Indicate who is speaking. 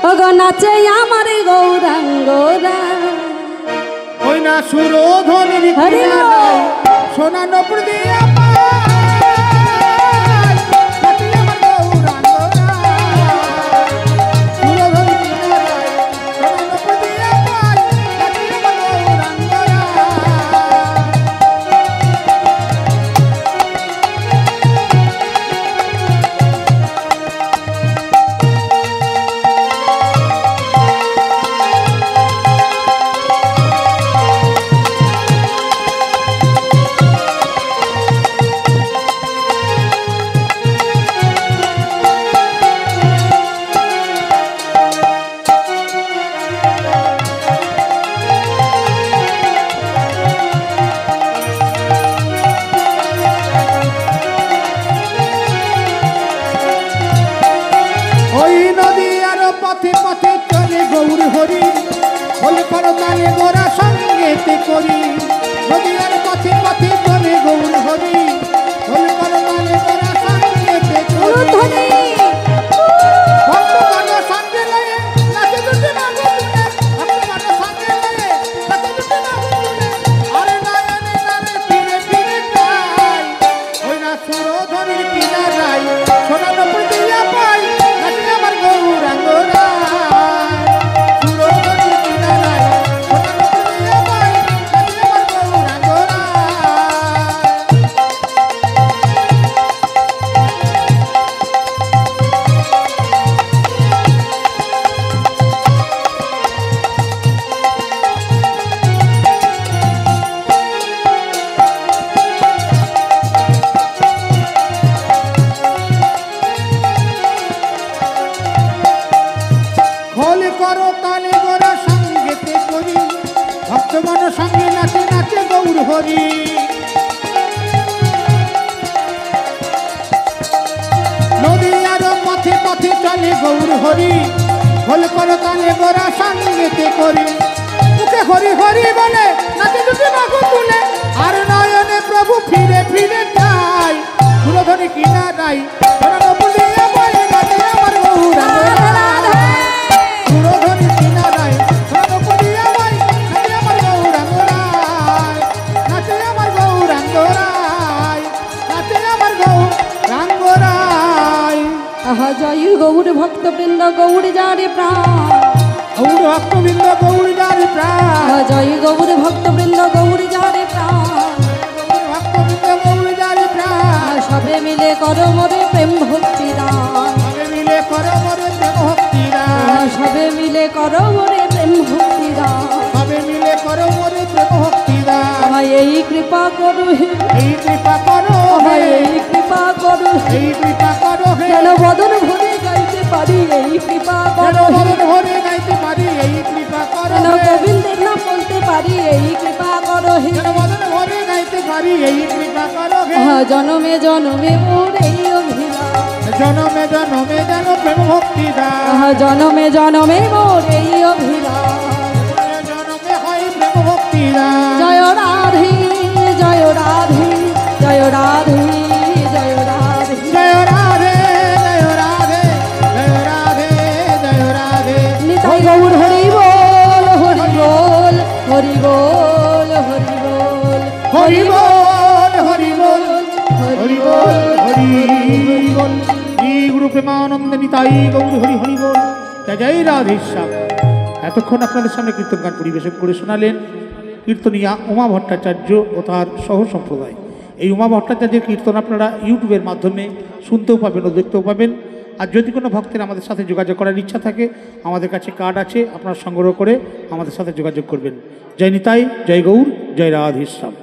Speaker 1: ওগো নাচে আমার গৌরাঙ্গরা
Speaker 2: ওই না সুরধনির কিনারায় সোনা নপুর দিয়া পথে পথে চলে গৌর হরি হল করো তালে গোরা সঙ্গেতে করি নদী আর পথে পথে চলে গৌর হরি হল করো তালে গোরা সঙ্গেতে করি ভক্তগণ সঙ্গে লয়ে নাচে দুটি মাগো তুলে ভক্তগণ সঙ্গে লয়ে নাচে দুটি মাগো তুলে আরে নয়নে নারে ফিরে ফিরে যাই ওই না সুরধনির কিনারায় সোনা নপুর দিয়া পাই নাচে আমার গৌরাঙ্গরা করো তালে গোরা সঙ্গেতে করি ভক্তগণ সঙ্গে নাচে নাচে গৌর হরি নদী আর পথে পথে চলে গৌর হরি হল করো তালে গোরা সঙ্গেতে করি মুখে হরি হরি বলে নাচে দুটি মাগো তুলে আর নয়নে প্রভু ফিরে ফিরে যায় সুরধনি কিনারায় বলিয়া বলে নাচে আমার গৌরাঙ্গরা
Speaker 1: জয় গৌর ভক্তবৃন্দ গৌর যারে প্রাণ
Speaker 2: গৌর ভক্তবৃন্দ গৌর যারে প্রাণ
Speaker 1: জয় গৌর ভক্তবৃন্দ গৌর যারে প্রাণ
Speaker 2: ভক্তবৃন্দ গৌর যারে প্রাণ
Speaker 1: সবে মিলে করো মোরে প্রেম ভক্তি দান
Speaker 2: সবে মিলে করো মোরে প্রেম ভক্তি দান
Speaker 1: সবে মিলে করো মোরে প্রেম ভক্তি দান
Speaker 2: সবে মিলে করো মোরে প্রেম ভক্তি দান
Speaker 1: আমায় এই কৃপা করো
Speaker 2: এই কৃপা করো
Speaker 1: আমায় এই কৃপা করো
Speaker 2: এই কৃপা করো
Speaker 1: যেন বদন ভরে গাইতে পারি এই কৃপা করো
Speaker 2: বদন ভরে গাইতে পারি এই কৃপা করো
Speaker 1: যেন গোবিন্দের নাম বলতে পারি এই কৃপা করো
Speaker 2: যেন বদন ভরে গাইতে পারি এই কৃপা করো
Speaker 1: জনমে জনমে মোর এই অভিলাষ
Speaker 2: জনমে জনমে যেন প্রেম ভক্তি দান
Speaker 1: জনমে জনমে মোর এই অভিলাষ
Speaker 2: জনমে হয় প্রেম ভক্তি দান
Speaker 1: জয় রাধে জয় রাধে জয় রাধে জয় রাধে
Speaker 2: জয় রাধে জয় রাধে জয় রাধে জয় রাধে
Speaker 1: নিতাই গৌর হরি বল হরি বল হরি বল হরি বল
Speaker 2: হরি বল হরি বল হরি বল হরি বল শ্রী গুরু প্রেমানন্দ নিতাই গৌর হরি হরি বল জয় রাধেশ্যাম। এতক্ষণ আপনাদের সামনে কীর্তন গান পরিবেশন করে শোনালেন কীর্তনিয়া উমা ভট্টাচার্য ও তার সহ সম্প্রদায়। এই উমা ভট্টাচার্যের কীর্তন আপনারা ইউটিউবের মাধ্যমে শুনতেও পাবেন ও দেখতেও পাবেন। আর যদি কোনো ভক্তের আমাদের সাথে যোগাযোগ করার ইচ্ছা থাকে আমাদের কাছে কার্ড আছে, আপনারা সংগ্রহ করে আমাদের সাথে যোগাযোগ করবেন। জয় নিতাই, জয় গৌর, জয় রাধেশ্যাম।